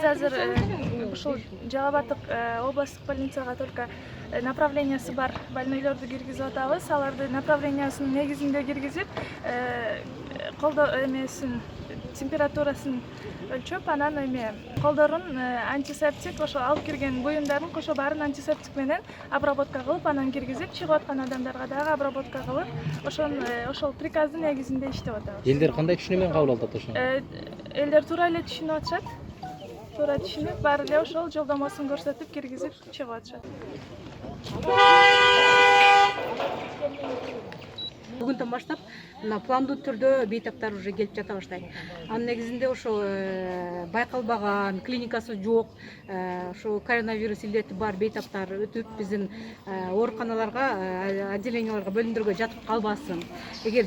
азыр ушул Жалал Абаддык областтык больницага только направлениясы бар больнойлорду киргизип атабыз. Аларды направлениясынын негизинде киргизип, колдо эмесин температурасын өлчөп, анан колдорун антисептик, ошо алып кирген буюмдарын кошо баарын антисептик менен обработка кылып, анан киргизип, чыгып аткан адамдарга дагы обработка кылып, ошол приказдын негизинде иштеп атабыз. Элдер кандай түшүнүү менен кабыл алып атат ошону? Элдер туура эле түшүнүп атышат. Туура түшүнүп, баары эле ошол жолдомосун көрсөтүп киргизип чыгып атышат. Бүгүндөн баштап мына пландуу түрдө бейтаптар уже келип жата баштайт. Анын негизинде ошо байкалбаган, клиникасы жок, ошо коронавирус илдети бар бейтаптар өтүп биздин ооруканаларга, отделенияларга, бөлүмдөргө жатып калбасын. Эгер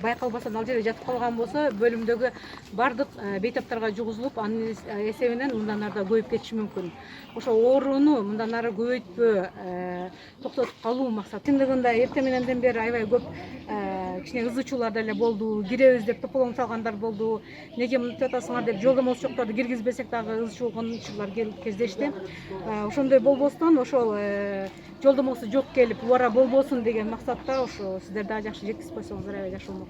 байкалбаса, ал жерде жатып калган болсо, бөлүмдөгү бардык бейтаптарга жугузулуп, анын эсебинен мындан ары да көбөйүп кетиши мүмкүн. Ошо ооруну мындан ары көбөйтпөө, токтотуп калуу максат. Чындыгында эртең мененден бери аябай көп кичине ызычуулар деле болду. Киребиз деп тополоң салгандар болду. Неге мынтип атасыңар деп жолдомосу жокторду киргизбесек дагы ызычуулар кездешти. Ошондой болбостон, ошол жолдомосу жок келип, убара болбосун деген максатта ошо сиздер дагы жакшы жеткизип койсоңуздар аябай жакшы болмок.